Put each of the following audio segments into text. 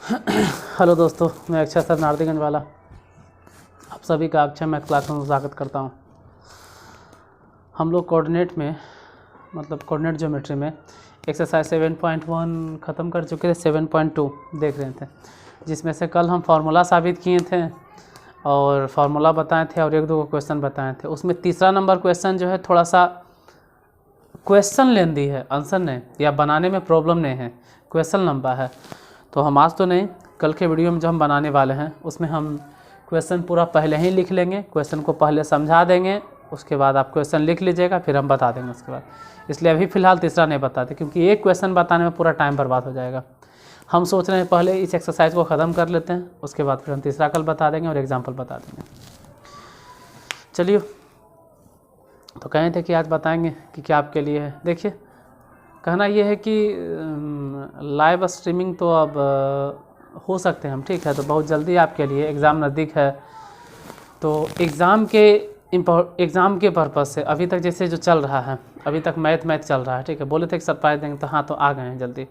Hello दोस्तों, मैं Akshay sir Nardiganj वाला आप सभी का अक्षय मैथ क्लास में स्वागत करता हूं। हम लोग कोऑर्डिनेट ज्योमेट्री में एक्सरसाइज 7.1 ख़त्म कर चुके थे, 7.2 देख रहे थे, जिसमें से कल हम फार्मूला साबित किए थे और फार्मूला बताए थे और एक दो क्वेश्चन बताए थे। उसमें तीसरा नंबर क्वेश्चन जो है थोड़ा सा क्वेश्चन लेंदी है, आंसर नहीं या बनाने में प्रॉब्लम नहीं है, क्वेश्चन लंबा है। तो हम आज तो नहीं, कल के वीडियो में जो हम बनाने वाले हैं उसमें हम क्वेश्चन पूरा पहले ही लिख लेंगे, क्वेश्चन को पहले समझा देंगे, उसके बाद आप क्वेश्चन लिख लीजिएगा, फिर हम बता देंगे उसके बाद। इसलिए अभी फ़िलहाल तीसरा नहीं बताते, क्योंकि एक क्वेश्चन बताने में पूरा टाइम बर्बाद हो जाएगा। हम सोच रहे हैं पहले इस एक्सरसाइज को ख़त्म कर लेते हैं, उसके बाद फिर हम तीसरा कल बता देंगे और एग्जाम्पल बता देंगे। चलिए, तो कहे थे कि आज बताएंगे कि क्या आपके लिए है। देखिए, कहना ये है कि लाइव स्ट्रीमिंग तो अब हो सकते हैं हम, ठीक है, तो बहुत जल्दी आपके लिए एग्ज़ाम नज़दीक है, तो एग्ज़ाम के पर्पज़ से अभी तक जैसे जो चल रहा है, अभी तक मैथ चल रहा है, ठीक है। बोले थे कि सरप्राइज देंगे, तो हाँ, तो आ गए हैं जल्दी।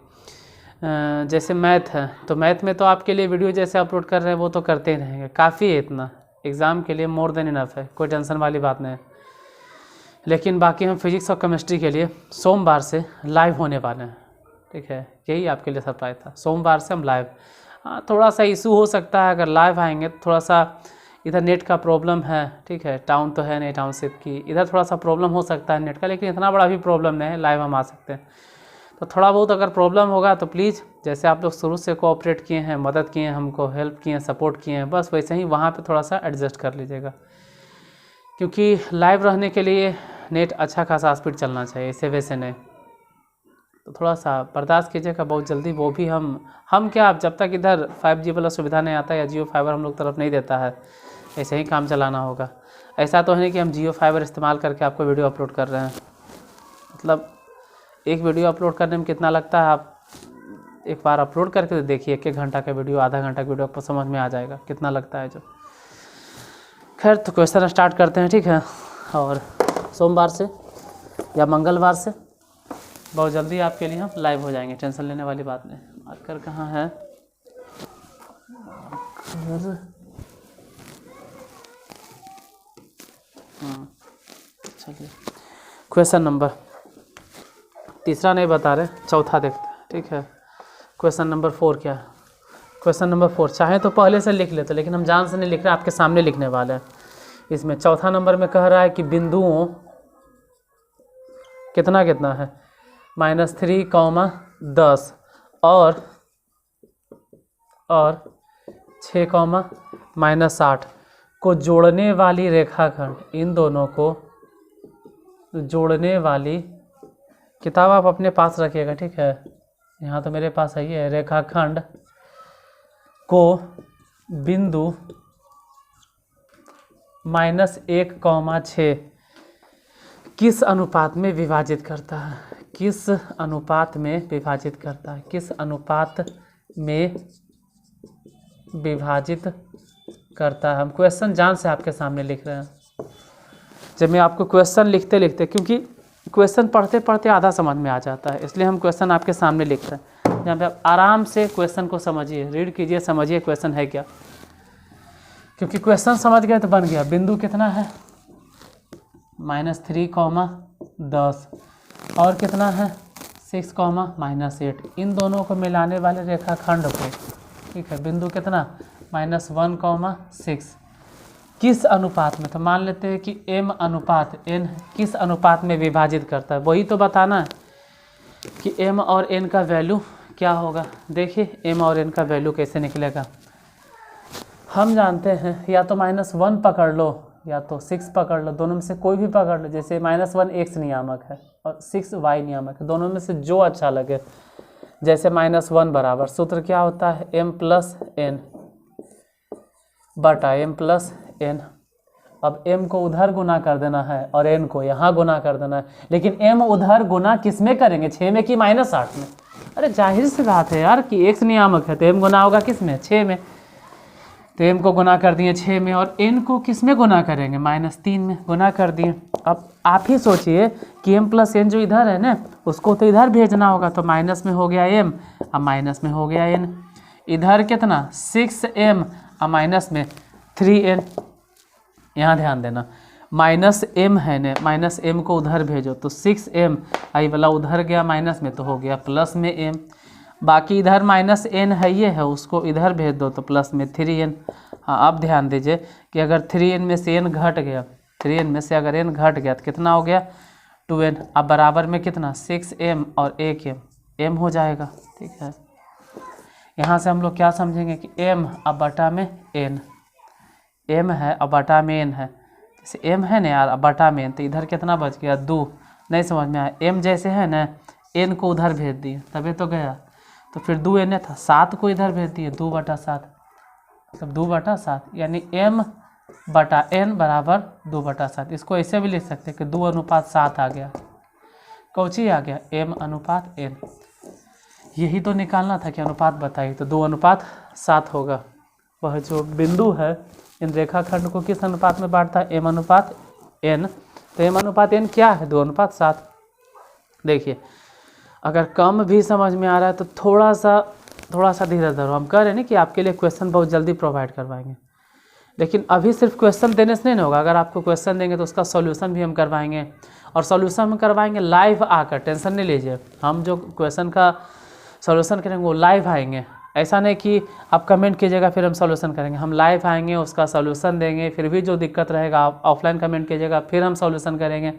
जैसे मैथ है, तो मैथ में तो आपके लिए वीडियो जैसे अपलोड कर रहे हैं वो तो करते ही रहेंगे, काफ़ी है इतना, एग्ज़ाम के लिए मोर देन इनफ है, कोई टेंशन वाली बात नहीं है। लेकिन बाकी हम फिजिक्स और केमिस्ट्री के लिए सोमवार से लाइव होने वाले हैं, ठीक है। यही आपके लिए सरप्राइज था, सोमवार से हम लाइव। थोड़ा सा इशू हो सकता है अगर लाइव आएंगे, तो थोड़ा सा इधर नेट का प्रॉब्लम है, ठीक है। टाउन तो है नहीं, टाउनशिप की इधर थोड़ा सा प्रॉब्लम हो सकता है नेट का, लेकिन इतना बड़ा भी प्रॉब्लम नहीं है, लाइव हम आ सकते हैं। तो थोड़ा बहुत अगर प्रॉब्लम होगा तो प्लीज़, जैसे आप लोग शुरू से कोऑपरेट किए हैं, मदद किए हैं, हमको हेल्प किए हैं, सपोर्ट किए हैं, बस वैसे ही वहाँ पर थोड़ा सा एडजस्ट कर लीजिएगा, क्योंकि लाइव रहने के लिए नेट अच्छा खासा स्पीड चलना चाहिए, ऐसे वैसे नहीं। तो थोड़ा सा बर्दाश्त कीजिएगा, बहुत जल्दी वो भी हम क्या, अब जब तक इधर 5G वाला सुविधा नहीं आता या जियो फाइबर हम लोग तरफ नहीं देता है, ऐसे ही काम चलाना होगा। ऐसा तो है नहीं कि हम जियो फाइबर इस्तेमाल करके आपको वीडियो अपलोड कर रहे हैं। मतलब एक वीडियो अपलोड करने में कितना लगता है, आप एक बार अपलोड करके तो देखिए, 1 घंटा का वीडियो, आधा घंटा का वीडियो, आपको समझ में आ जाएगा कितना लगता है जो। खैर, तो क्वेश्चन स्टार्ट करते हैं, ठीक है। और सोमवार से या मंगलवार से बहुत जल्दी आपके लिए हम लाइव हो जाएंगे, टेंशन लेने वाली बात नहीं। मार्कर कहाँ है? चलिए, क्वेश्चन नंबर तीसरा नहीं बता रहे, चौथा देखते हैं, ठीक है। क्वेश्चन नंबर 4 क्या है? क्वेश्चन नंबर 4 चाहे तो पहले से लिख लेते, लेकिन हम जान से नहीं लिख रहे, आपके सामने लिखने वाले हैं। इसमें चौथा नंबर में कह रहा है कि बिंदुओं कितना है -3, 10 और 6, -8 को जोड़ने वाली रेखाखंड, इन दोनों को जोड़ने वाली, किताब आप अपने पास रखिएगा, ठीक है। यहाँ तो मेरे पास है, ये रेखाखंड को बिंदु -1, 6 किस अनुपात में विभाजित करता है? किस अनुपात में विभाजित करता है? किस अनुपात में विभाजित करता है? हम क्वेश्चन जान से आपके सामने लिख रहे हैं। जब मैं आपको क्वेश्चन लिखते लिखते, क्योंकि क्वेश्चन पढ़ते पढ़ते आधा समझ में आ जाता है, इसलिए हम क्वेश्चन आपके सामने लिख रहे हैं, जहाँ पे आप आराम से क्वेश्चन को समझिए, रीड कीजिए, समझिए क्वेश्चन है क्या। क्योंकि क्वेश्चन समझ गए तो बन गया। बिंदु कितना है? -3, 10 और कितना है? 6, -8। इन दोनों को मिलाने वाले रेखाखंड को, ठीक है, बिंदु कितना? -1, 6 किस अनुपात में? तो मान लेते हैं कि m अनुपात n किस अनुपात में विभाजित करता है, वही तो बताना है कि m और n का वैल्यू क्या होगा। देखिए, m और n का वैल्यू कैसे निकलेगा। हम जानते हैं, या तो -1 पकड़ लो या तो 6 पकड़ लो, दोनों में से कोई भी पकड़ लो। जैसे -1 x नियामक है और 6 y नियामक है, दोनों में से जो अच्छा लगे। जैसे -1 बराबर सूत्र क्या होता है? m + n बटा m + n। अब m को उधर गुना कर देना है और n को यहाँ गुना कर देना है, लेकिन m उधर गुना किस में करेंगे? 6 में कि -8 में? अरे जाहिर सी बात है यार कि x नियामक है तो m गुना होगा किस में? 6 में। तो m को गुना कर दिए 6 में, और n को किस में गुना करेंगे? -3 में गुना कर दिए। अब आप ही सोचिए कि m + n जो इधर है ना, उसको तो इधर भेजना होगा, तो माइनस में हो गया m, अब माइनस में हो गया n। इधर कितना 6m और माइनस में 3n। यहाँ ध्यान देना माइनस m है न, माइनस m को उधर भेजो तो 6m, आई वाला उधर गया माइनस में तो हो गया प्लस में m। बाकी इधर माइनस n है ये है, उसको इधर भेज दो तो प्लस में 3n। हाँ अब ध्यान दीजिए कि अगर 3n में से n घट गया, 3n में से अगर n घट गया तो कितना हो गया 2n। अब बराबर में कितना 6m और 1m, m हो जाएगा। ठीक है, यहाँ से हम लोग क्या समझेंगे कि m अब बटा में n, m है अब बटा में n है, जैसे m है ना यार अब बटा में n, तो इधर कितना बच गया 2। नहीं समझ में आया, m जैसे है ना n को उधर भेज दिए तभी तो गया, तो फिर 2n था, 7 को इधर भेज दिए 2/7, मतलब 2/7 यानी m बटा n बराबर 2/7। इसको ऐसे भी लिख सकते हैं कि 2:7 आ गया, कौची आ गया m अनुपात n। यही तो निकालना था कि अनुपात बताइए, तो 2:7 होगा। वह जो बिंदु है इन रेखाखंड को किस अनुपात में बांटता है, m अनुपात n। तो m अनुपात n क्या है 2:7। देखिए अगर कम भी समझ में आ रहा है तो थोड़ा सा धीरे धरो, हम कह रहे हैं ना कि आपके लिए क्वेश्चन बहुत जल्दी प्रोवाइड करवाएंगे, लेकिन अभी सिर्फ क्वेश्चन देने से नहीं होगा। अगर आपको क्वेश्चन देंगे तो उसका सॉल्यूशन भी हम करवाएंगे, और सॉल्यूशन हम करवाएंगे लाइव आकर, टेंशन नहीं लीजिए। हम जो क्वेश्चन का सॉल्यूशन करेंगे वो लाइव आएंगे, ऐसा नहीं कि आप कमेंट कीजिएगा फिर हम सॉल्यूशन करेंगे। हम लाइव आएंगे, उसका सॉल्यूशन देंगे, फिर भी जो दिक्कत रहेगा आप ऑफलाइन कमेंट कीजिएगा फिर हम सॉल्यूशन करेंगे।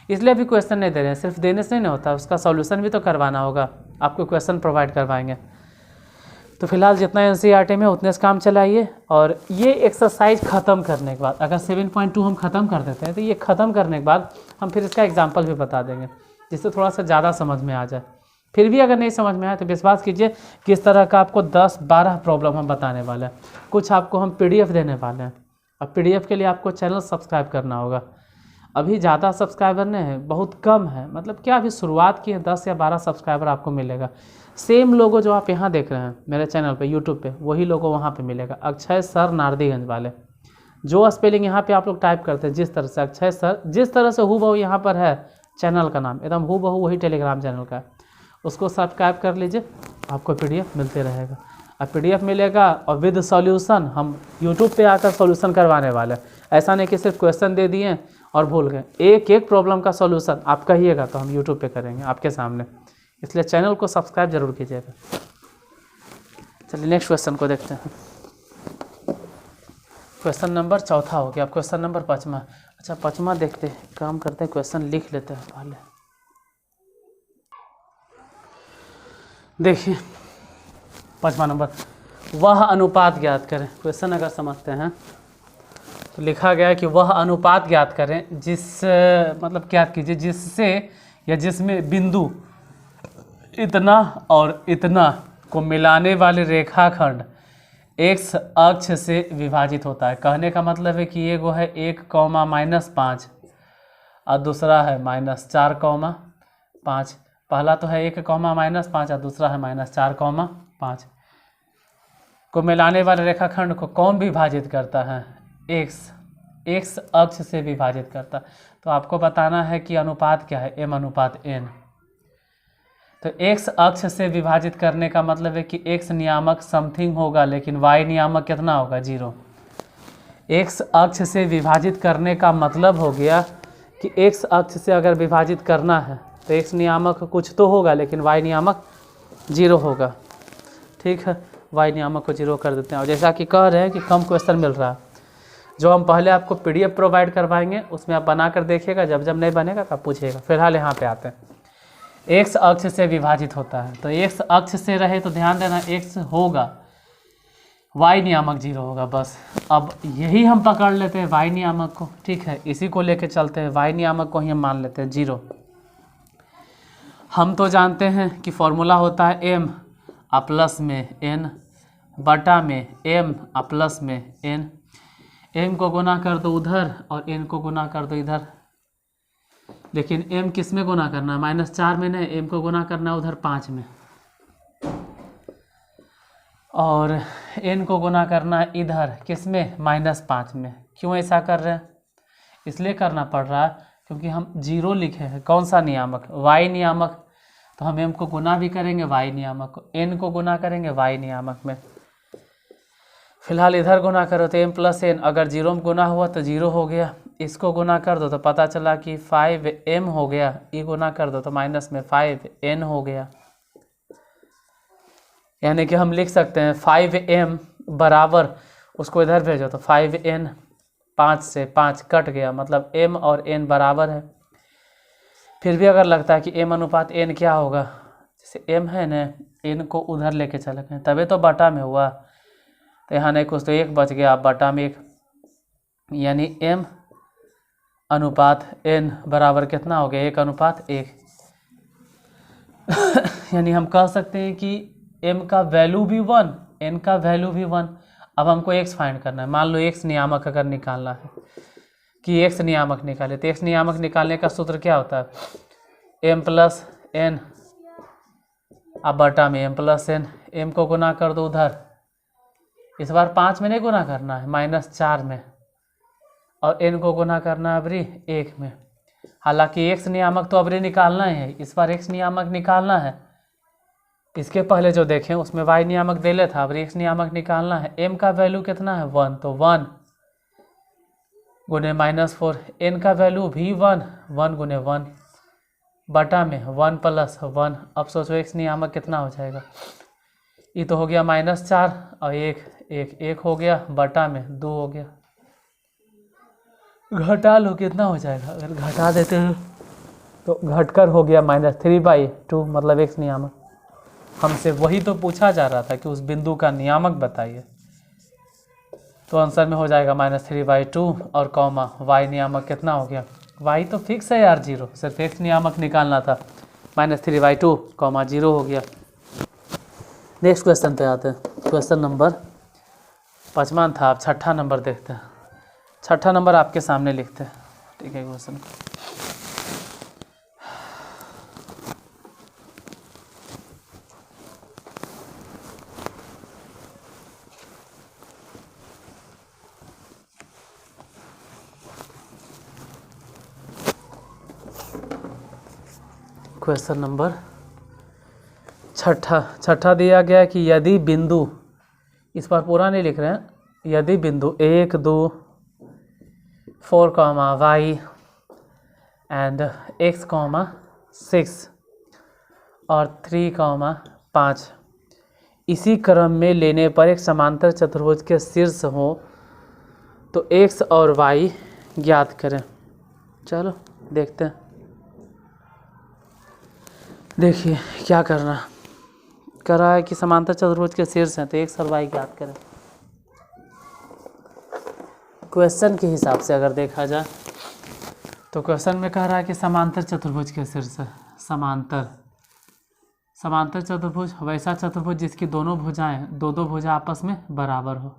इसलिए अभी क्वेश्चन नहीं दे रहे हैं, सिर्फ देने से नहीं होता, उसका सॉल्यूशन भी तो करवाना होगा, आपको क्वेश्चन प्रोवाइड करवाएंगे। तो फिलहाल जितना एनसीईआरटी में उतने से काम चलाइए। और ये एक्सरसाइज ख़त्म करने के बाद अगर 7.2 हम ख़त्म कर देते हैं तो ये ख़त्म करने के बाद हम फिर इसका एग्जाम्पल भी बता देंगे, जिससे थोड़ा सा ज़्यादा समझ में आ जाए। फिर भी अगर नहीं समझ में आए तो विश्वास कीजिए किस तरह का आपको 10-12 प्रॉब्लम हम बताने वाले हैं। कुछ आपको हम PDF देने वाले हैं, अब PDF के लिए आपको चैनल सब्सक्राइब करना होगा। अभी ज़्यादा सब्सक्राइबर नहीं है, बहुत कम है, मतलब क्या अभी शुरुआत की है, 10 या 12 सब्सक्राइबर आपको मिलेगा। सेम लोगो जो आप यहाँ देख रहे हैं मेरे चैनल पे यूट्यूब पे, वही लोगो वहाँ पे मिलेगा, अक्षय सर नारदीगंज वाले। जो स्पेलिंग यहाँ पे आप लोग टाइप करते हैं जिस तरह से अक्षय सर, जिस तरह से हूबहू यहाँ पर है चैनल का नाम, एकदम हूबहू वही टेलीग्राम चैनल का है, उसको सब्सक्राइब कर लीजिए, आपको PDF मिलते रहेगा। अब PDF मिलेगा और विद सॉल्यूशन हम यूट्यूब पे आकर सॉल्यूशन करवाने वाले हैं। ऐसा नहीं कि सिर्फ क्वेश्चन दे दिए और भूल गए, एक एक प्रॉब्लम का सॉल्यूशन आप कहिएगा तो हम यूट्यूब पे करेंगे आपके सामने, इसलिए चैनल को सब्सक्राइब जरूर कीजिएगा। चलिए नेक्स्ट क्वेश्चन को देखते हैं। क्वेश्चन नंबर 4 हो गया, अब क्वेश्चन नंबर 5। अच्छा 5 देखते हैं, काम करते हैं, क्वेश्चन लिख लेते हैं पहले। देखिए 5वां नंबर, वह अनुपात ज्ञात करें। क्वेश्चन अगर समझते हैं तो लिखा गया है कि वह अनुपात ज्ञात करें जिस मतलब ज्ञात कीजिए जिससे या जिसमें बिंदु इतना और इतना को मिलाने वाले रेखाखंड x अक्ष से विभाजित होता है। कहने का मतलब है कि एगो है 1, और दूसरा है -4, पहला तो है 1, और दूसरा है -4, को मिलाने वाले रेखाखंड को कौन विभाजित करता है, x अक्ष से विभाजित करता। तो आपको बताना है कि अनुपात क्या है, m अनुपात n। तो x अक्ष से विभाजित करने का मतलब है कि x नियामक समथिंग होगा, लेकिन y नियामक कितना होगा 0। x अक्ष से विभाजित करने का मतलब हो गया कि x अक्ष से अगर विभाजित करना है तो x नियामक कुछ तो होगा, लेकिन y नियामक 0 होगा। ठीक है, y नियामक को 0 कर देते हैं। और जैसा कि कह रहे हैं कि कम क्वेश्चन मिल रहा है, जो हम पहले आपको PDF प्रोवाइड करवाएंगे उसमें आप बना कर देखिएगा, जब जब नहीं बनेगा तो आप पूछिएगा। फिलहाल यहाँ पे आते हैं, x अक्ष से विभाजित होता है, तो x अक्ष से रहे तो ध्यान देना x होगा, y नियामक 0 होगा बस। अब यही हम पकड़ लेते हैं y नियामक को, ठीक है, इसी को लेके चलते हैं, y नियामक को ही हम मान लेते हैं 0। हम तो जानते हैं कि फॉर्मूला होता है m प्लस में n बटा में m प्लस में n। m को गुना कर दो उधर और n को गुना कर दो इधर, लेकिन m किस में गुना करना है, -4 में नहीं, m को गुना करना है उधर 5 में, और n को गुना करना है इधर किस में, -5 में। क्यों ऐसा कर रहे हैं, इसलिए करना पड़ रहा है क्योंकि हम 0 लिखे हैं, कौन सा नियामक, y नियामक। तो हम m को गुना भी करेंगे y नियामक को, n को गुना करेंगे y नियामक में। फिलहाल इधर गुना करो तो m प्लस n, अगर 0 में गुना हुआ तो 0 हो गया, इसको गुना कर दो तो पता चला कि 5m हो गया, ये गुना कर दो तो माइनस में 5n हो गया। यानी कि हम लिख सकते हैं 5m बराबर, उसको इधर भेजो तो 5n, 5 से 5 कट गया, मतलब m और n बराबर है। फिर भी अगर लगता है कि m अनुपात n क्या होगा, जैसे m है न, n को उधर लेके चले गए तभी तो बटा में हुआ, तो यहाँ नहीं कुछ तो 1 बच गया, बटा में 1, यानी m अनुपात n बराबर कितना हो गया, 1:1। यानी हम कह सकते हैं कि m का वैल्यू भी 1, n का वैल्यू भी 1। अब हमको x फाइंड करना है। मान लो x नियामक अगर निकालना है कि x नियामक निकाले, तो x नियामक निकालने का सूत्र क्या होता है, m प्लस n, अब बटा में m प्लस n, m को गुना कर दो उधर, इस बार 5 में नहीं गुना करना है, -4 में, और n को गुना करना है अबरी 1 में। हालांकि x नियामक तो अबरी निकालना ही है, इस बार x नियामक निकालना है। इसके पहले जो देखें उसमें y नियामक दे ले था, अबरी x नियामक निकालना है। m का वैल्यू कितना है 1, तो 1 गुने -4, n का वैल्यू भी 1, 1 गुने 1 बटा में 1 प्लस 1। अब सोचो x नियामक कितना हो जाएगा, ये तो हो गया -4 और 1 हो गया, बटा में 2 हो गया। घटा लो कितना हो जाएगा, अगर घटा देते हैं तो घटकर हो गया -3/2, मतलब x नियामक। हमसे वही तो पूछा जा रहा था कि उस बिंदु का नियामक बताइए, तो आंसर में हो जाएगा -3/2 और कॉमा y नियामक कितना हो गया, y तो फिक्स है यार 0, सिर्फ x नियामक निकालना था, -3/2 कॉमा 0 हो गया। नेक्स्ट क्वेश्चन पे आते हैं। क्वेश्चन नंबर 5वां था, अब 6ठा नंबर देखते हैं। 6ठा नंबर आपके सामने लिखते हैं, ठीक है। क्वेश्चन क्वेश्चन नंबर 6ठा दिया गया कि यदि बिंदु, इस बार पूरा नहीं लिख रहे हैं, यदि बिंदु 1, 2, 4, y एंड x, 6 और 3, 5 इसी क्रम में लेने पर एक समांतर चतुर्भुज के शीर्ष हो तो x और y ज्ञात करें। चलो देखते हैं। देखिए क्या करना कर रहा है कि समांतर चतुर्भुज के शीर्ष हैं तो x और y ज्ञात करें। क्वेश्चन के हिसाब से अगर देखा जाए तो क्वेश्चन में कह रहा है कि समांतर चतुर्भुज के शीर्ष है। समांतर चतुर्भुज वैसा चतुर्भुज जिसकी दोनों भुजाएं, दो भुजा आपस में बराबर हो।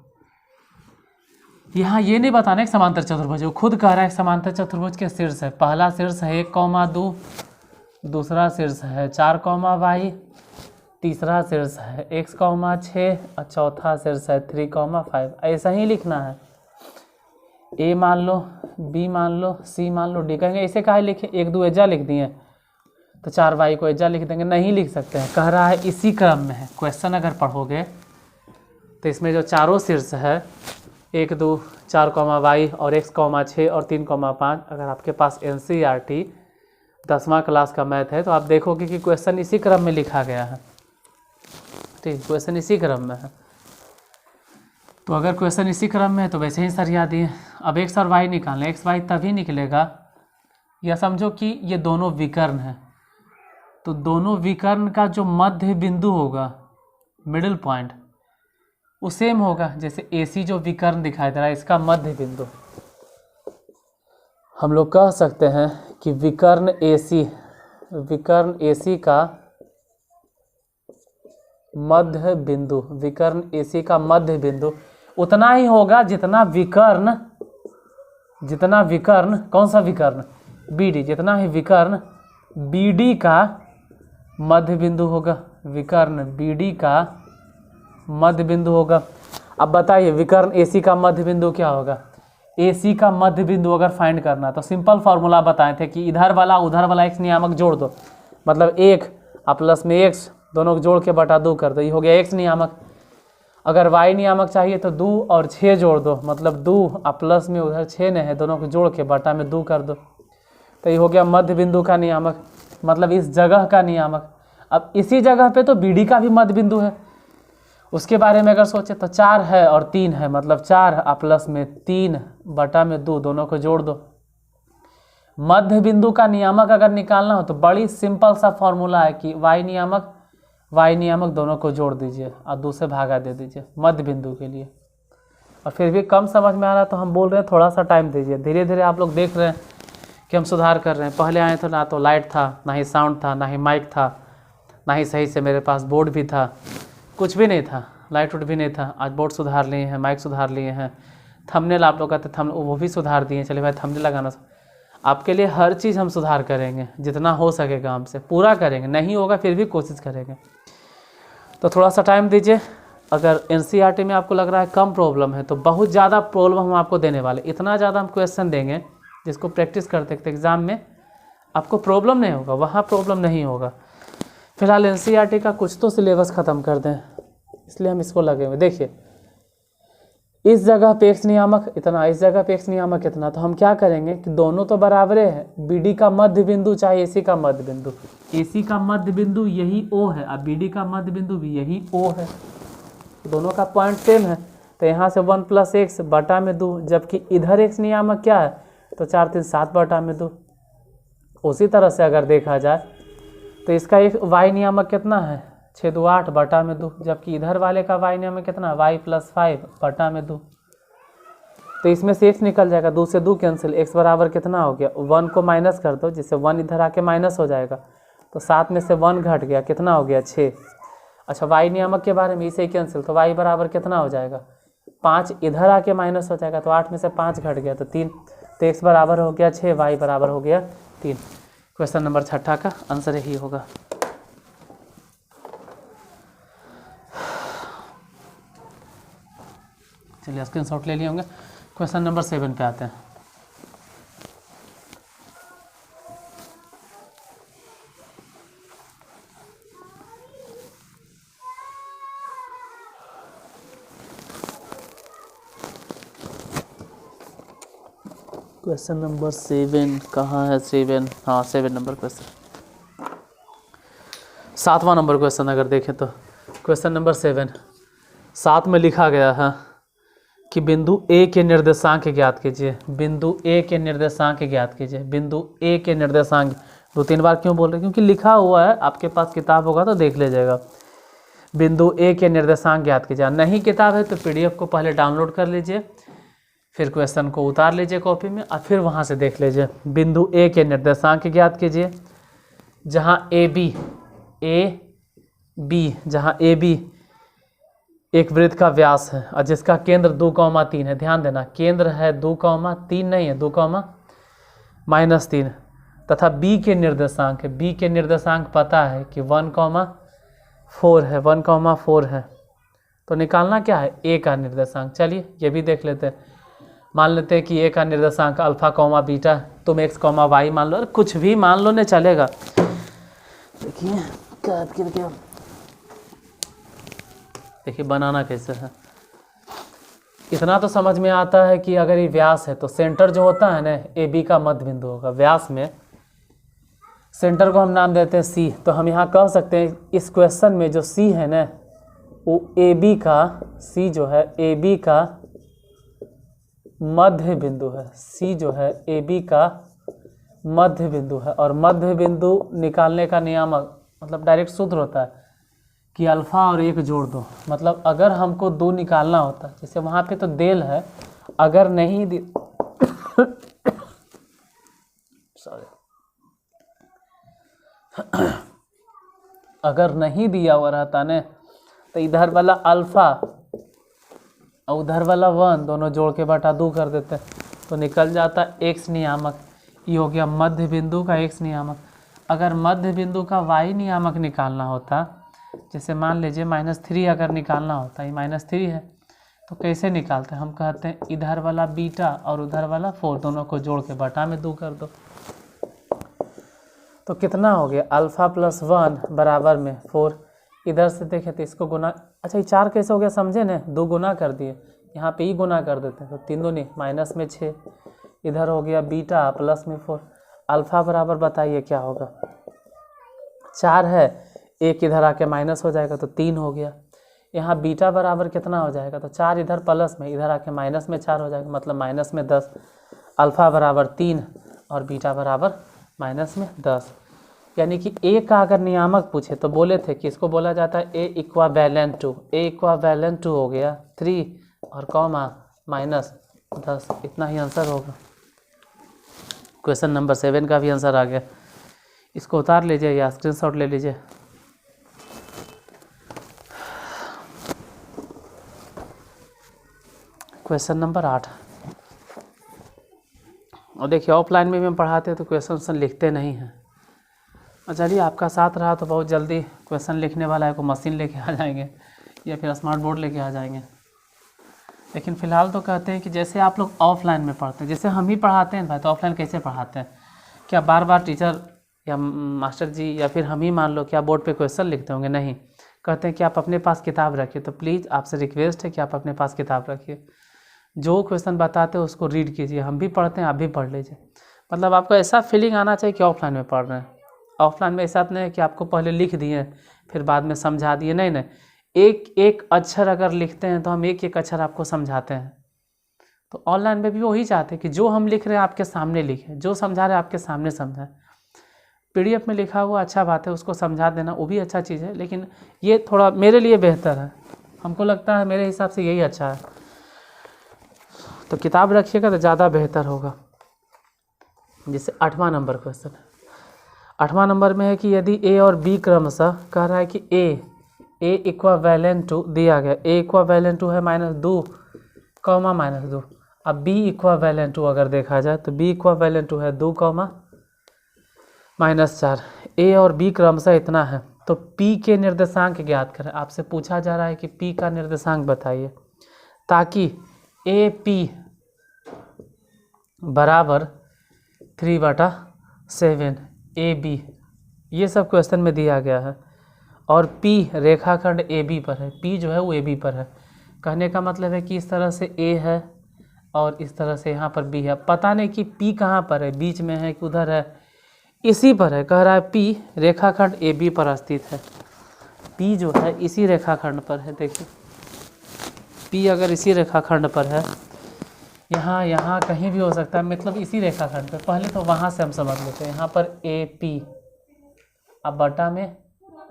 यहाँ ये नहीं बताना एक समांतर चतुर्भुज, वो खुद कह रहा है समांतर चतुर्भुज के शीर्ष है। पहला शीर्ष है 1, 2, दूसरा शीर्ष है 4, y, तीसरा शीर्ष है x, 6 और चौथा शीर्ष है 3, 5। ऐसा ही लिखना है। a मान लो, b मान लो, c मान लो, d कहेंगे ऐसे काहे लिखे, 1, 2 एजा लिख दिए तो 4y को एजा लिख देंगे, नहीं लिख सकते हैं। कह रहा है इसी क्रम में है। क्वेश्चन अगर पढ़ोगे तो इसमें जो चारों शीर्ष है 1, 2, 4, y और x, 6 और 3, 5, अगर आपके पास NCERT 10वां क्लास का मैथ है तो आप देखोगे कि क्वेश्चन इसी क्रम में लिखा गया है। ठीक, क्वेश्चन इसी क्रम में है। तो अगर क्वेश्चन इसी क्रम में है तो वैसे ही सरिया दिए। अब x और y निकालना, x y तभी निकलेगा या समझो कि ये दोनों विकर्ण हैं, तो दोनों विकर्ण का जो मध्य बिंदु होगा, मिडिल पॉइंट, वो सेम होगा। जैसे AC जो विकर्ण दिखाई दे रहा है इसका मध्य बिंदु, हम लोग कह सकते हैं कि विकर्ण AC का मध्य बिंदु, विकर्ण AC का मध्य बिंदु उतना ही होगा जितना विकर्ण, कौन सा विकर्ण, BD, जितना ही विकर्ण BD का मध्य बिंदु होगा, विकर्ण BD का मध्य बिंदु होगा। अब बताइए विकर्ण AC का मध्य बिंदु क्या होगा। AC का मध्य बिंदु अगर फाइंड करना तो सिंपल फार्मूला बताए थे कि इधर वाला उधर वाला x नियामक जोड़ दो, मतलब 1 और प्लस में x, दोनों को जोड़ के बटा 2 कर दो, ये हो गया x नियामक। अगर y नियामक चाहिए तो 2 और 6 जोड़ दो, मतलब 2 और प्लस में उधर 6 ने है, दोनों को जोड़ के बटा में 2 कर दो, तो ये हो गया मध्य बिंदु का नियामक, मतलब इस जगह का नियामक। अब इसी जगह पे तो BD का भी मध्य बिंदु है, उसके बारे में अगर सोचे तो 4 है और 3 है, मतलब 4 और प्लस में 3 बटा में 2, दोनों को जोड़ दो। मध्य बिंदु का नियामक अगर निकालना हो तो बड़ी सिंपल सा फॉर्मूला है कि y नियामक दोनों को जोड़ दीजिए और 2 से भागा दे दीजिए मध्य बिंदु के लिए। और फिर भी कम समझ में आ रहा है तो हम बोल रहे हैं थोड़ा सा टाइम दीजिए, धीरे धीरे आप लोग देख रहे हैं कि हम सुधार कर रहे हैं। पहले आए तो ना तो लाइट था, ना ही साउंड था, ना ही माइक था, ना ही सही से मेरे पास बोर्ड भी था, कुछ भी नहीं था, लाइट उट भी नहीं था। आज बोर्ड सुधार लिए हैं, माइक सुधार लिए हैं, थंबनेल आप लोग कहते वो भी सुधार दिए। चलिए भाई थंबनेल लगाना, आपके लिए हर चीज़ हम सुधार करेंगे, जितना हो सकेगा हमसे पूरा करेंगे, नहीं होगा फिर भी कोशिश करेंगे। तो थोड़ा सा टाइम दीजिए। अगर NCERT में आपको लग रहा है कम प्रॉब्लम है तो बहुत ज़्यादा प्रॉब्लम हम आपको देने वाले, इतना ज़्यादा हम क्वेश्चन देंगे जिसको प्रैक्टिस करते करते एग्ज़ाम में आपको प्रॉब्लम नहीं होगा, वहाँ प्रॉब्लम नहीं होगा। फिलहाल NCERT का कुछ तो सिलेबस ख़त्म कर दें, इसलिए हम इसको लगे हुए। देखिए इस जगह पे x नियामक इतना, इस जगह पे x नियामक इतना, तो हम क्या करेंगे कि दोनों तो बराबर है, BD का मध्य बिंदु चाहे AC का मध्य बिंदु, AC का मध्य बिंदु यही O है और BD का मध्य बिंदु भी यही O है, दोनों का पॉइंट सेम है। तो यहाँ से 1 + x बटा में 2, जबकि इधर x नियामक क्या है तो 4 3 7 बटा में 2। उसी तरह से अगर देखा जाए तो इसका एक y नियामक कितना है 6 2 8 बटा में 2, जबकि इधर वाले का y नियामक कितना y + 5 बटा में 2। तो इसमें से x निकल जाएगा, 2 से 2 कैंसिल, x बराबर कितना हो गया 1 को माइनस कर दो, जिससे 1 इधर आके माइनस हो जाएगा, तो 7 में से 1 घट गया, कितना हो गया 6। अच्छा y नियामक के बारे में इसे कैंसिल, तो y बराबर कितना हो जाएगा 5 इधर आके माइनस हो जाएगा, तो 8 में से 5 घट गया तो 3, तो x बराबर हो गया 6, y बराबर हो गया 3। क्वेश्चन नंबर 6 का आंसर यही होगा। चलिए स्क्रीनशॉट ले लिए होंगे। क्वेश्चन नंबर 7 पे आते हैं। क्वेश्चन नंबर 7 कहाँ है 7, हाँ 7 नंबर क्वेश्चन, 7वां नंबर क्वेश्चन अगर देखें तो क्वेश्चन नंबर 7 में लिखा गया है कि बिंदु A के निर्देशांक ज्ञात कीजिए। बिंदु A के निर्देशांक ज्ञात कीजिए। बिंदु A के निर्देशांक 2-3 बार क्यों बोल रहे हैं, क्योंकि लिखा हुआ है, आपके पास किताब होगा तो देख लीजिएगा। बिंदु A के निर्देशांक ज्ञात कीजिए। नहीं किताब है तो PDF को पहले डाउनलोड कर लीजिए, फिर क्वेश्चन को उतार लीजिए कॉपी में और फिर वहाँ से देख लीजिए। बिंदु A के निर्देशांक ज्ञात कीजिए, जहाँ जहाँ AB एक वृत्त का व्यास है और जिसका केंद्र 2,3 है। ध्यान देना केंद्र है 2,3 नहीं है, 2,-3 तथा B के निर्देशांक है। B के निर्देशांक पता है कि 1,4 है, 1,4 है। तो निकालना क्या है A का निर्देशांक। चलिए ये भी देख लेते हैं। मान लेते हैं कि A का निर्देशांक अल्फा, बीटा, तुम x, y मान लो, कुछ भी मान लो नहीं चलेगा। देखिए बनाना कैसे है। इतना तो समझ में आता है कि अगर ये व्यास है तो सेंटर जो होता है ना AB का मध्य बिंदु होगा। व्यास में सेंटर को हम नाम देते हैं C। तो हम यहाँ कह सकते हैं इस क्वेश्चन में जो C है ना वो AB का, C जो है AB का मध्य बिंदु है। C जो है AB का मध्य बिंदु है। और मध्य बिंदु निकालने का नियामक मतलब डायरेक्ट सूत्र होता है कि अल्फा और 1 जोड़ दो। मतलब अगर हमको 2 निकालना होता, जैसे वहाँ पे तो देल है, अगर नहीं अगर नहीं दिया हुआ रहता ने तो इधर वाला अल्फा और उधर वाला 1 दोनों जोड़ के बटा 2 कर देते तो निकल जाता x नियामक। ये हो गया मध्य बिंदु का x नियामक। अगर मध्य बिंदु का y नियामक निकालना होता, जैसे मान लीजिए -3 अगर निकालना होता, ये -3 है, तो कैसे निकालते हैं हम कहते हैं इधर वाला बीटा और उधर वाला 4 दोनों को जोड़ के बटा में 2 कर दो। तो तो कितना हो गया अल्फ़ा प्लस 1 बराबर में 4। इधर से देखें तो इसको गुना, अच्छा ये 4 कैसे हो गया समझे ना, 2 गुना कर दिए, यहाँ पे ही गुना कर देते हैं तो 3 दूनी माइनस में 6। इधर हो गया बीटा प्लस में 4। अल्फ़ा बराबर बताइए क्या होगा, 4 है, 1 इधर आके माइनस हो जाएगा तो 3 हो गया। यहाँ बीटा बराबर कितना हो जाएगा, तो 4 इधर प्लस में, इधर आके माइनस में 4 हो जाएगा, मतलब माइनस में 10। अल्फ़ा बराबर 3 और बीटा बराबर माइनस में 10। यानी कि ए का अगर नियामक पूछे तो बोले थे कि इसको बोला जाता है A equivalent to, A equivalent to हो गया 3 और कॉमा माइनस 10। इतना ही आंसर होगा। क्वेश्चन नंबर 7 का भी आंसर आ गया। इसको उतार लीजिए या स्क्रीनशॉट ले लीजिए। Question number 8। और देखिए ऑफलाइन में भी हम पढ़ाते हैं तो क्वेश्चन लिखते नहीं हैं। और चलिए आपका साथ रहा तो बहुत जल्दी क्वेश्चन लिखने वाला है को मशीन लेके आ जाएंगे या फिर स्मार्ट बोर्ड लेके आ जाएंगे। लेकिन फ़िलहाल तो कहते हैं कि जैसे आप लोग ऑफलाइन में पढ़ते हैं, जैसे हम ही पढ़ाते हैं भाई, तो ऑफलाइन कैसे पढ़ाते हैं, क्या बार बार टीचर या मास्टर जी या फिर हम ही मान लो क्या बोर्ड पे क्वेश्चन लिखते होंगे? नहीं, कहते हैं कि आप अपने पास किताब रखिए। तो प्लीज़ आपसे रिक्वेस्ट है कि आप अपने पास किताब रखिए, जो क्वेश्चन बताते हैं उसको रीड कीजिए। हम भी पढ़ते हैं, आप भी पढ़ लीजिए। मतलब आपको ऐसा फीलिंग आना चाहिए कि ऑफलाइन में पढ़ रहे हैं। ऑफलाइन में ऐसा नहीं है कि आपको पहले लिख दिए फिर बाद में समझा दिए, नहीं नहीं, एक एक अक्षर अगर लिखते हैं तो हम एक एक अक्षर आपको समझाते हैं। तो ऑनलाइन में भी वही चाहते हैं कि जो हम लिख रहे हैं आपके सामने लिखें, जो समझा रहे हैं आपके सामने समझाएं। पीडीएफ में लिखा हुआ अच्छा बात है, उसको समझा देना वो भी अच्छा चीज़ है, लेकिन ये थोड़ा मेरे लिए बेहतर है, हमको लगता है मेरे हिसाब से यही अच्छा है। तो किताब रखिएगा तो ज़्यादा बेहतर होगा। जैसे 8वां नंबर क्वेश्चन है। 8वां नंबर में है कि यदि ए और बी क्रमशः, कह रहा है कि ए इक्वावेलेंट टू दिया गया, ए इक्वावेलेंट टू है -2 कॉमा -2। अब बी इक्वावेलेंट टू अगर देखा जाए तो बी इक्वावेलेंट टू है 2 कॉमा -4। ए और बी क्रमशः इतना है, तो पी के निर्देशांक ज्ञात करें। आपसे पूछा जा रहा है कि पी का निर्देशांक बताइए, ताकि ए पी बराबर 3/7 ए बी, ये सब क्वेश्चन में दिया गया है। और P रेखाखंड ए बी पर है, P जो है वो ए बी पर है। कहने का मतलब है कि इस तरह से A है और इस तरह से यहाँ पर B है। पता नहीं कि P कहाँ पर है, बीच में है कि उधर है, इसी पर है। कह रहा है P रेखाखंड ए बी पर स्थित है। P जो है इसी रेखाखंड पर है। देखिए P अगर इसी रेखाखंड पर है, यहाँ कहीं भी हो सकता है, मतलब इसी रेखाखंड पर। पहले तो वहाँ से हम समझ लेते हैं। यहाँ पर AP, अब बटा में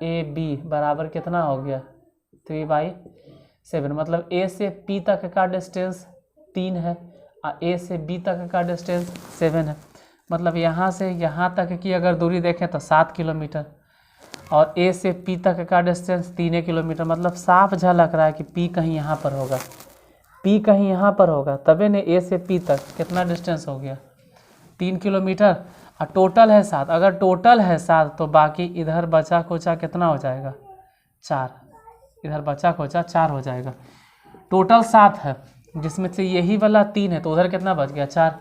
AB बराबर कितना हो गया 3/7। मतलब A से P तक का डिस्टेंस 3 है और A से B तक का डिस्टेंस 7 है। मतलब यहाँ से यहाँ तक की अगर दूरी देखें तो 7 किलोमीटर और A से P तक का डिस्टेंस 3 किलोमीटर। मतलब साफ झलक रहा है कि P कहीं यहाँ पर होगा, P कहीं यहाँ पर होगा, तबे ने A से P तक कितना डिस्टेंस हो गया 3 किलोमीटर। और टोटल है 7, अगर टोटल है 7 तो बाकी इधर बचा खोचा कितना हो जाएगा 4, इधर बचा खोचा 4 हो जाएगा। टोटल 7 है, जिसमें से यही वाला 3 है, तो उधर कितना बच गया 4।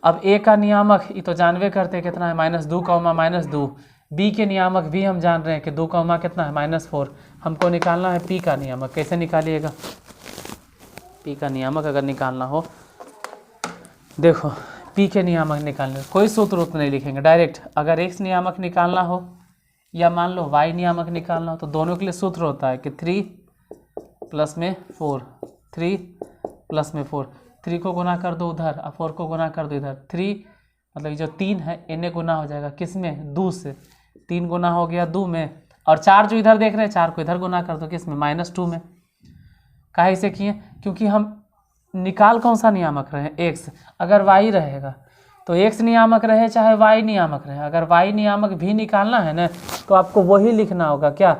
अब A का नियामक ये तो जानवे करते हैं कितना है -2 कॉमा -2। B के नियामक भी हम जान रहे हैं कि 2 कॉमा कितना है -4। हमको निकालना है P का नियामक। कैसे निकालिएगा P का नियामक? अगर निकालना हो, देखो P के नियामक निकालने कोई सूत्र नहीं लिखेंगे, डायरेक्ट। अगर X नियामक निकालना हो या मान लो Y नियामक निकालना हो, तो दोनों के लिए सूत्र होता है कि 3 + 4, 3 + 4, 3 को गुना कर दो उधर और 4 को गुना कर दो इधर। 3 मतलब जो 3 है इन्हें गुना हो जाएगा किस में 2 से, 3 गुना हो गया 2 में, और 4 जो इधर देख रहे हैं 4 को इधर गुना कर दो किस में -2 में। काहे से किए? क्योंकि हम निकाल कौन सा नियामक रहे हैं X। अगर Y रहेगा तो X नियामक रहे चाहे Y नियामक रहे, अगर Y नियामक भी निकालना है ना तो आपको वही लिखना होगा क्या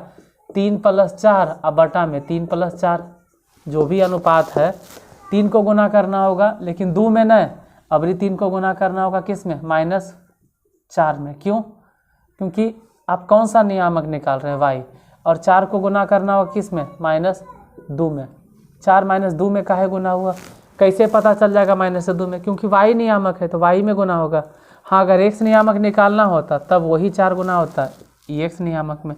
3 + 4 अब बटा में 3 + 4, जो भी अनुपात है 3 को गुना करना होगा, लेकिन 2 में नहीं, अबरी 3 को गुना करना होगा किस में -4 में। क्यों? क्योंकि आप कौन सा नियामक निकाल रहे हैं Y, और 4 को गुना करना होगा किस में -2 में। 4 -2 में काहे गुना हुआ? कैसे पता चल जाएगा -2 में? क्योंकि Y नियामक है तो Y में गुना होगा। हाँ, अगर x नियामक निकालना होता तब वही 4 गुना होता x नियामक में।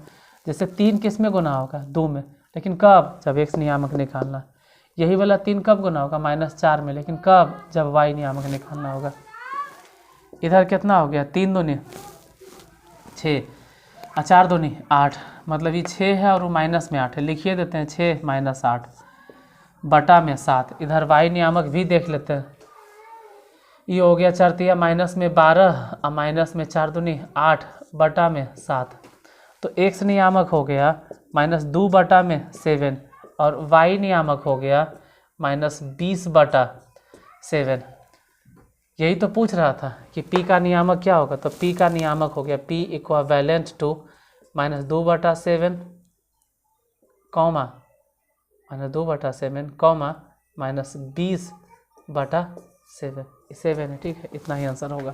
जैसे 3 किस में गुना होगा? 2 में। लेकिन कब? जब x नियामक निकालना। यही वाला 3 कब गुना होगा? -4 में। लेकिन कब? जब y नियामक निकालना होगा। इधर कितना हो गया? 3 दूनी 6 और 4 दूनी 8, मतलब ये 6 है और वो माइनस में 8 है। लिखिए देते हैं 6 - 8 बटा में 7। इधर y नियामक भी देख लेते हैं। ये हो गया 4 तिया -12 और माइनस में 4 दूनी 8 बटा में 7। तो x नियामक हो गया -2 बटा में 7 और y नियामक हो गया -20 बटा 7। यही तो पूछ रहा था कि p का नियामक क्या होगा। तो p का नियामक हो गया p इक्वावेलेंट टू -2 बटा 7 कॉमा -2 बटा 7 कॉमा -20 बटा 7 है। ठीक है, इतना ही आंसर होगा।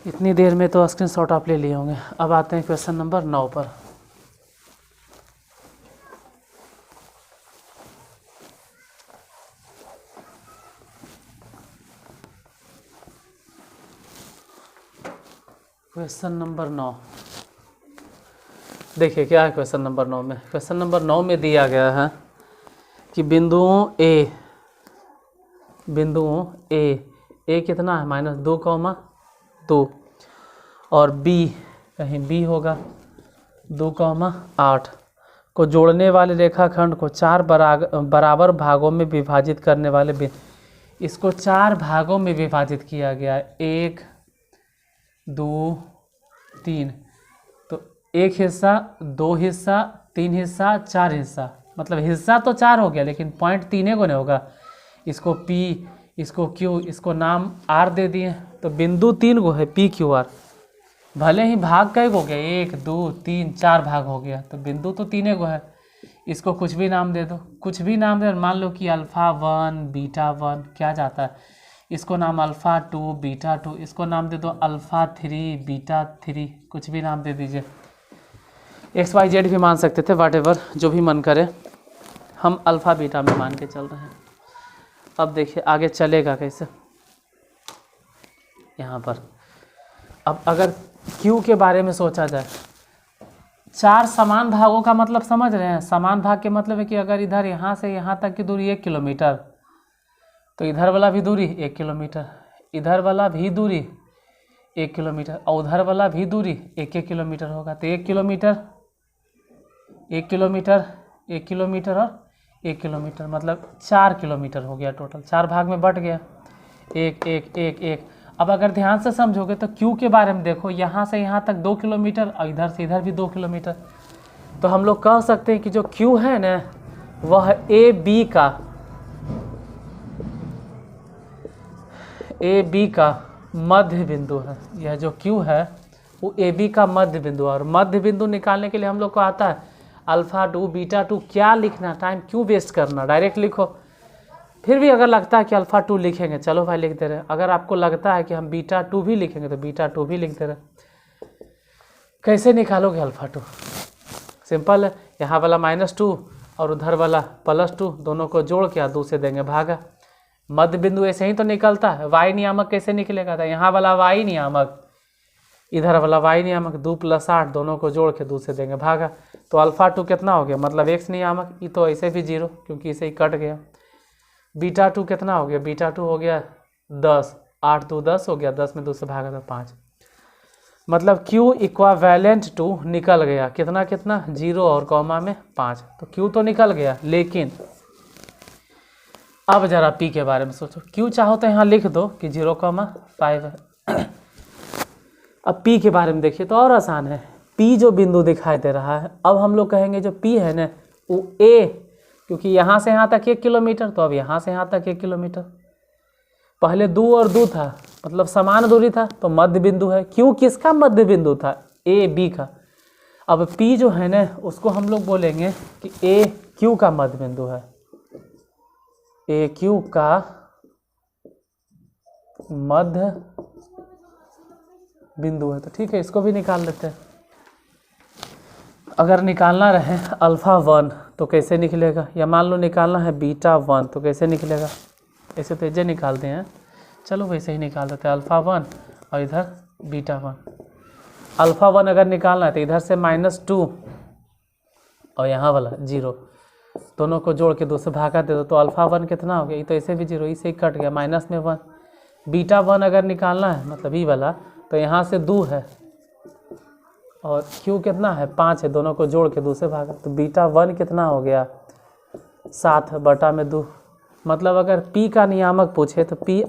इतनी देर में तो स्क्रीनशॉट आप ले लिए होंगे। अब आते हैं क्वेश्चन नंबर 9 पर। क्वेश्चन नंबर 9 देखिए क्या है क्वेश्चन नंबर 9 में। क्वेश्चन नंबर 9 में दिया गया है कि बिंदुओं ए कितना है? -2, और बी कहीं बी होगा 2, 8 को जोड़ने वाले रेखाखंड को 4 बराबर भागों में विभाजित करने वाले इसको 4 भागों में विभाजित किया गया। 1, 2, 3। तो 1 हिस्सा, 2 हिस्सा, 3 हिस्सा, 4 हिस्सा। मतलब हिस्सा तो 4 हो गया लेकिन पॉइंट 3 को नहीं होगा। इसको P, इसको Q, इसको नाम R दे दिए। तो बिंदु 3 गो है PQR। भले ही भाग कई हो गया? 1, 2, 3, 4 भाग हो गया। तो बिंदु तो 3 गो है। इसको कुछ भी नाम दे दो, कुछ भी नाम दे। मान लो कि α1, β1 क्या जाता है, इसको नाम α2, β2, इसको नाम दे दो α3, β3, कुछ भी नाम दे दीजिए। XYZ भी मान सकते थे, व्हाटएवर जो भी मन करे। हम अल्फ़ा बीटा में मान के चल रहे हैं। अब देखिए आगे चलेगा कैसे। यहाँ पर अब अगर Q के बारे में सोचा जाए, 4 समान भागों का मतलब समझ रहे हैं। समान भाग के मतलब है कि अगर इधर यहाँ से यहाँ तक की दूरी 1 किलोमीटर, तो इधर वाला भी दूरी 1 किलोमीटर, इधर वाला भी दूरी 1 किलोमीटर और उधर वाला भी दूरी 1 किलोमीटर होगा। तो 1 किलोमीटर, 1 किलोमीटर, 1 किलोमीटर और 1 किलोमीटर, मतलब 4 किलोमीटर हो गया टोटल। 4 भाग में बट गया। 1, 1, 1, 1। अब अगर ध्यान से समझोगे तो Q के बारे में देखो, यहाँ से यहाँ तक 2 किलोमीटर और इधर से इधर भी 2 किलोमीटर। तो हम लोग कह सकते हैं कि जो Q है ना, वह AB का मध्य बिंदु है। यह जो Q है वो AB का मध्य बिंदु है। और मध्य बिंदु निकालने के लिए हम लोग को आता है α2, β2 क्या लिखना, टाइम क्यों वेस्ट करना, डायरेक्ट लिखो। फिर भी अगर लगता है कि α2 लिखेंगे, चलो भाई लिख दे रहे। अगर आपको लगता है कि हम β2 भी लिखेंगे तो β2 भी लिख दे रहे। कैसे निकालोगे α2? सिंपल है, यहाँ वाला -2 और उधर वाला +2, दोनों को जोड़ के 2 से देंगे भागा। मध्य बिंदु ऐसे ही तो निकलता है। y नियामक कैसे निकलेगा था? यहाँ वाला y नियामक, इधर वाला y नियामक, 2 + 8 दोनों को जोड़ के 2 से देंगे भागा। तो α2 कितना हो गया? मतलब x नियामक, ये तो ऐसे भी 0 क्योंकि इसे ही कट गया। β2 कितना हो गया? β2 हो गया 10, 8 2 10 हो गया, 10 में 2 से भागा तो 5। मतलब Q इक्वावेलेंट टू निकल गया कितना कितना? 0 और कॉमा में 5। तो Q तो निकल गया, लेकिन अब जरा P के बारे में सोचो। Q चाहो तो यहाँ लिख दो कि 0,5 है। अब P के बारे में देखिए तो और आसान है। P जो बिंदु दिखाई दे रहा है, अब हम लोग कहेंगे जो P है ना वो A, क्योंकि यहाँ से यहाँ तक 1 किलोमीटर, तो अब यहाँ से यहाँ तक 1 किलोमीटर। पहले 2 और 2 था, मतलब समान दूरी था, तो मध्य बिंदु है। Q किसका मध्य बिंदु था? A B का। अब P जो है ना उसको हम लोग बोलेंगे कि A Q का मध्य बिंदु है। A Q का मध्य बिंदु है। तो ठीक है, इसको भी निकाल लेते हैं। अगर निकालना रहे अल्फ़ा 1 तो कैसे निकलेगा, या मान लो निकालना है बीटा 1 तो कैसे निकलेगा। ऐसे तो ये निकालते हैं, चलो वैसे ही निकाल देते हैं। अल्फ़ा 1 और इधर बीटा 1। अल्फ़ा 1 अगर निकालना है तो इधर से -2 और यहाँ वाला 0, दोनों को जोड़ के 2 से भागा दे दो तो अल्फ़ा 1 कितना हो गया, ये तो ऐसे भी 0, इसे ही कट गया, माइनस में 1। बीटा 1 अगर निकालना है मतलब ये वाला, तो यहाँ से 2 है और क्यू कितना है 5 है, दोनों को जोड़ के 2 से भागा तो बीटा 1 कितना हो गया 7/2। मतलब अगर p का नियामक पूछे तो p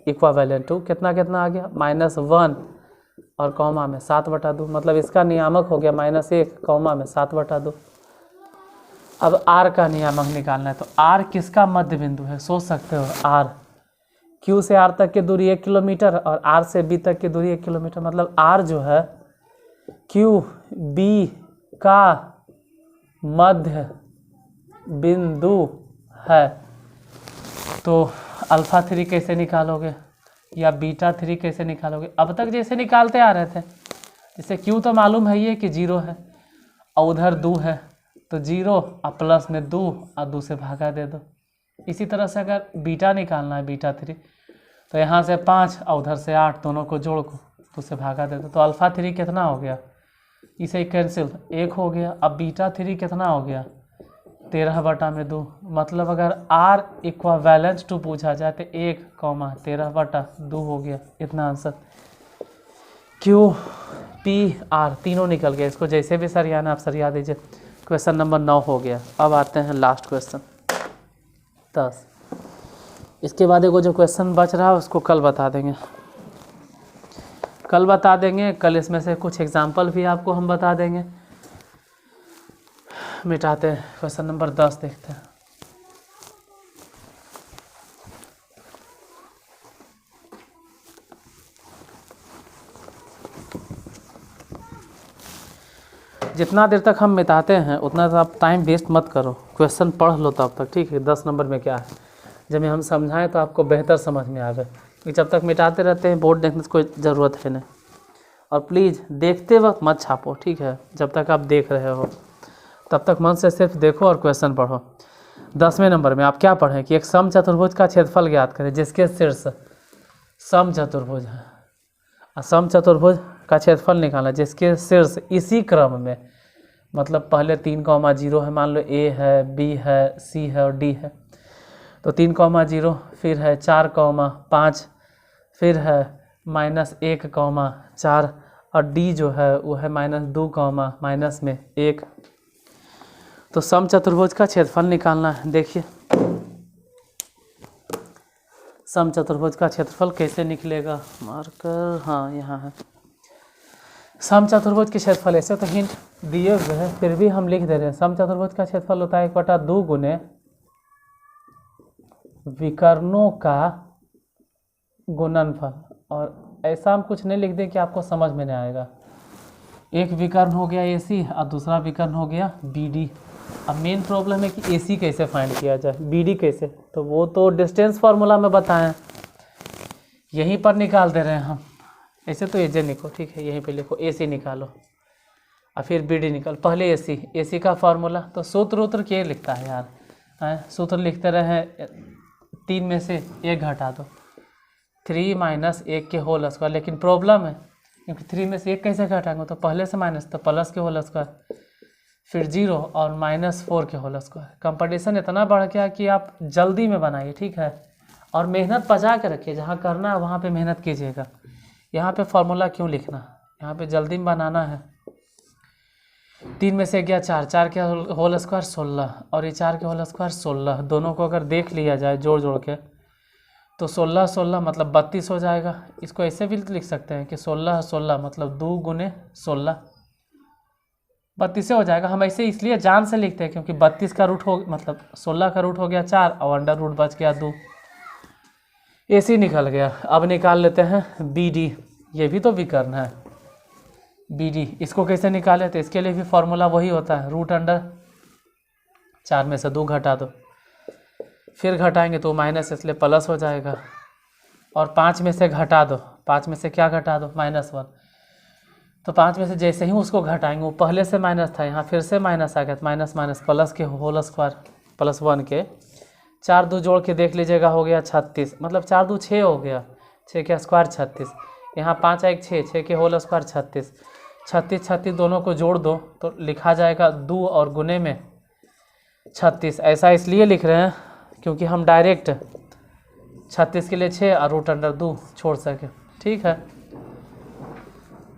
इक्वावेलेंट टू कितना कितना आ गया -1 और कॉमा में 7/2। मतलब इसका नियामक हो गया -1 कॉमा में 7/2। अब r का नियामक निकालना है तो r किसका मध्य बिंदु है, सोच सकते हो। r q से r तक की दूरी 1 किलोमीटर और r से b तक की दूरी 1 किलोमीटर। मतलब r जो है q b का मध्य बिंदु है। तो अल्फ़ा 3 कैसे निकालोगे या बीटा 3 कैसे निकालोगे। अब तक जैसे निकालते आ रहे थे, जैसे q तो मालूम है ये कि 0 है और उधर 2 है तो 0 और प्लस में 2 और 2 से भागा दे दो। इसी तरह से अगर बीटा निकालना है बीटा 3 तो यहाँ से 5 और उधर से 8, दोनों को जोड़ को 2 से भागा दे दो तो अल्फ़ा 3 कितना हो गया, इसे कैंसिल 1 हो गया। अब बीटा 3 कितना हो गया 13/2। मतलब अगर r इक्वावेलेंट टू पूछा जाए तो 1, 13/2 हो गया, इतना आंसर। Q P R तीनों निकल गया, इसको जैसे भी सरियाना आप सरिया दीजिए। क्वेश्चन नंबर 9 हो गया। अब आते हैं लास्ट क्वेश्चन 10। इसके बाद एगो जो क्वेश्चन बच रहा है उसको कल बता देंगे, कल इसमें से कुछ एग्जाम्पल भी आपको हम बता देंगे। मिटाते हैं, क्वेश्चन नंबर 10 देखते हैं। जितना देर तक हम मिटाते हैं उतना तो आप टाइम वेस्ट मत करो, क्वेश्चन पढ़ लो तब तक, ठीक है। 10 नंबर में क्या है, जब हम समझाएं तो आपको बेहतर समझ में आवे। जब तक मिटाते रहते हैं बोर्ड देखने से कोई ज़रूरत है नहीं। और प्लीज़ देखते वक्त मत छापो, ठीक है। जब तक आप देख रहे हो तब तक मन से सिर्फ देखो और क्वेश्चन पढ़ो। 10वें नंबर में आप क्या पढ़ें कि एक समचतुर्भुज का क्षेत्रफल ज्ञात करें जिसके शीर्ष समचतुर्भुज है, और समचतुर्भुज का क्षेत्रफल निकालना जिसके शीर्ष इसी क्रम में, मतलब पहले 3,0 है, मान लो A है, B है, C है और D है, तो 3,0 फिर है 4,5 फिर है -1,4 और D जो है वो है -2,-1। तो समचतुर्भुज का क्षेत्रफल निकालना है। देखिए समचतुर्भुज का क्षेत्रफल कैसे निकलेगा, मार्कर हाँ यहाँ है। समचतुर्भुज के क्षेत्रफल ऐसे तो हिंट दिए हुए हैं फिर भी हम लिख दे रहे हैं। समचतुर्भुज का क्षेत्रफल होता है 1/2 गुने विकर्णों का गुणनफल। और ऐसा हम कुछ नहीं लिख दें कि आपको समझ में नहीं आएगा। एक विकर्ण हो गया AC और दूसरा विकर्ण हो गया BD। अब मेन प्रॉब्लम है कि AC कैसे फाइंड किया जाए, BD कैसे, तो वो तो डिस्टेंस फार्मूला में बताएं, यहीं पर निकाल दे रहे हैं हम। ऐसे तो एजे लिखो, ठीक है, यहीं पे लिखो AC निकालो और फिर BD निकाल। पहले AC का फार्मूला तो सूत्र क्या लिखता है यार, सूत्र लिखते रहे 3 में से 1 घटा दो, 3 - 1 के होल स्क्वायर। लेकिन प्रॉब्लम है क्योंकि 3 में से 1 कैसे घटाएंगे, तो पहले से माइनस तो प्लस के होल स्क्वायर, फिर 0 और -4 के होल स्क्वायर। कंपटीशन इतना बढ़ गया कि आप जल्दी में बनाइए, ठीक है, और मेहनत बचा के रखिए। जहाँ करना है वहाँ पे मेहनत कीजिएगा। यहाँ पे फार्मूला क्यों लिखना, यहाँ पे जल्दी में बनाना है। 3 में से गया 4, 4 के होल स्क्वायर 16 और ये 4 के होल स्क्वायर 16। दोनों को अगर देख लिया जाए जोड़ जोड़ के तो 16 16 मतलब 32 हो जाएगा। इसको ऐसे भी लिख सकते हैं कि 16 16 मतलब 2 गुने 16 32 हो जाएगा। हम ऐसे इसलिए जान से लिखते हैं क्योंकि 32 का रूट हो मतलब 16 का रूट हो गया 4 और अंडर रूट बच गया 2। AC निकल गया। अब निकाल लेते हैं BD, ये भी तो विकर्ण है BD। इसको कैसे निकाले, तो इसके लिए भी फॉर्मूला वही होता है, √4 में से 2 घटा दो, फिर घटाएंगे तो माइनस इसलिए प्लस हो जाएगा, और 5 में से घटा दो, 5 में से क्या घटा दो -1, तो 5 में से जैसे ही उसको घटाएंगे, वो पहले से माइनस था, यहाँ फिर से माइनस आ गया, माइनस माइनस प्लस के होल स्क्वायर प्लस 1 के 4 2 जोड़ के देख लीजिएगा, हो गया 36, मतलब 4 2 6 हो गया, 6 के स्क्वायर 36, यहाँ 5 1 6, 6 के होल स्क्वायर 36, 36 36 दोनों को जोड़ दो तो लिखा जाएगा 2 और गुने में 36। ऐसा इसलिए लिख रहे हैं क्योंकि हम डायरेक्ट 36 के लिए 6 और रूट अंडर 2 छोड़ सके। ठीक है,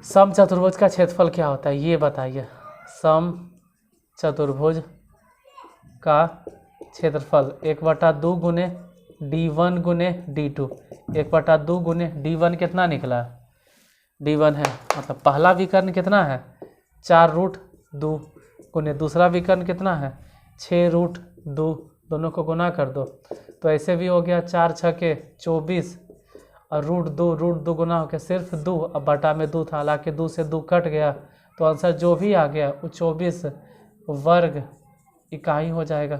सम चतुर्भुज का क्षेत्रफल क्या होता है ये बताइए। सम चतुर्भुज का क्षेत्रफल 1/2 गुने d1 गुने d2, 1/2 गुने d1 कितना निकला, d1 है, मतलब पहला विकर्ण कितना है 4√2 गुने दूसरा विकर्ण कितना है 6√2, दोनों को गुना कर दो तो ऐसे भी हो गया 4 6 के 24 और √2 गुना हो गया सिर्फ 2, अब बटा में 2 था, हालांकि 2 से 2 कट गया तो आंसर जो भी आ गया वो 24 वर्ग इकाई हो जाएगा।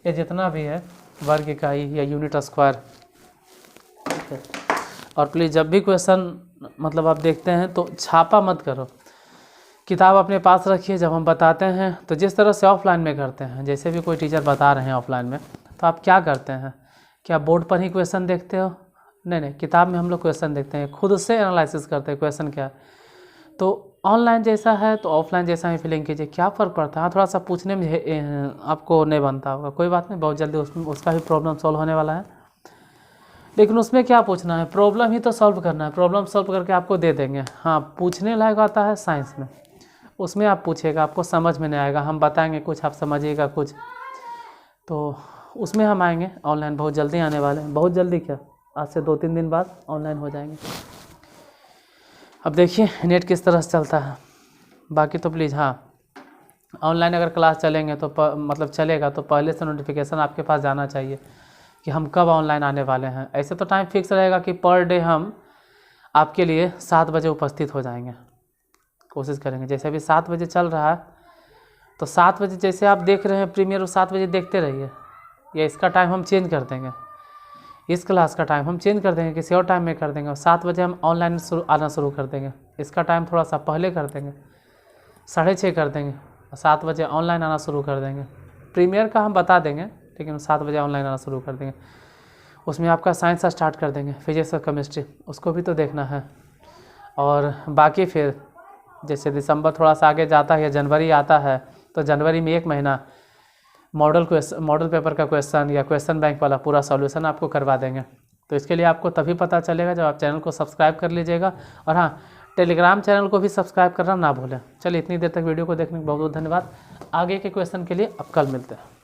ये जितना भी है वर्ग इकाई या यूनिट स्क्वायर। ठीक है, और प्लीज़ जब भी क्वेश्चन मतलब आप देखते हैं तो छापा मत करो, किताब अपने पास रखिए। जब हम बताते हैं तो जिस तरह से ऑफलाइन में करते हैं, जैसे भी कोई टीचर बता रहे हैं ऑफलाइन में, तो आप क्या करते हैं, क्या बोर्ड पर ही क्वेश्चन देखते हो? नहीं नहीं, किताब में हम लोग क्वेश्चन देखते हैं, खुद से एनालिसिस करते हैं क्वेश्चन क्या है। तो ऑनलाइन जैसा है तो ऑफलाइन जैसा ही फीलिंग कीजिए, क्या फ़र्क पड़ता है। हाँ, थोड़ा सा पूछने में आपको नहीं बनता होगा, कोई बात नहीं, बहुत जल्दी उसका भी प्रॉब्लम सॉल्व होने वाला है। लेकिन उसमें क्या पूछना है, प्रॉब्लम ही तो सॉल्व करना है, प्रॉब्लम सॉल्व करके आपको दे देंगे। हाँ, पूछने लायक आता है साइंस में, उसमें आप पूछिएगा, आपको समझ में नहीं आएगा, हम बताएंगे कुछ, आप समझिएगा कुछ, तो उसमें हम आएंगे। ऑनलाइन बहुत जल्दी आने वाले हैं, बहुत जल्दी क्या, आज से 2-3 दिन बाद ऑनलाइन हो जाएंगे। अब देखिए नेट किस तरह से चलता है। बाकी तो प्लीज़ हाँ, ऑनलाइन अगर क्लास चलेंगे तो मतलब चलेगा तो पहले से नोटिफिकेशन आपके पास जाना चाहिए कि हम कब ऑनलाइन आने वाले हैं। ऐसे तो टाइम फिक्स रहेगा कि पर डे हम आपके लिए 7 बजे उपस्थित हो जाएंगे, कोशिश करेंगे। जैसे अभी 7 बजे चल रहा है तो 7 बजे जैसे आप देख रहे हैं प्रीमियर, 7 बजे देखते रहिए, या इसका टाइम हम चेंज कर देंगे, इस क्लास का टाइम हम चेंज कर देंगे, किसी और टाइम में कर देंगे, और 7 बजे हम ऑनलाइन आना शुरू कर देंगे। इसका टाइम थोड़ा सा पहले कर देंगे, 6:30 कर देंगे, और 7 बजे ऑनलाइन आना शुरू कर देंगे। प्रीमियर का हम बता देंगे, लेकिन 7 बजे ऑनलाइन आना शुरू कर देंगे। उसमें आपका साइंस स्टार्ट कर देंगे, फिजिक्स और केमिस्ट्री, उसको भी तो देखना है। और बाकी फिर जैसे दिसंबर थोड़ा सा आगे जाता है या जनवरी आता है तो जनवरी में 1 महीना मॉडल पेपर का क्वेश्चन या क्वेश्चन बैंक वाला पूरा सॉल्यूशन आपको करवा देंगे। तो इसके लिए आपको तभी पता चलेगा जब आप चैनल को सब्सक्राइब कर लीजिएगा, और हाँ, टेलीग्राम चैनल को भी सब्सक्राइब करना ना भूलें। चलिए, इतनी देर तक वीडियो को देखने के बहुत बहुत धन्यवाद। आगे के क्वेश्चन के लिए अब कल मिलते हैं।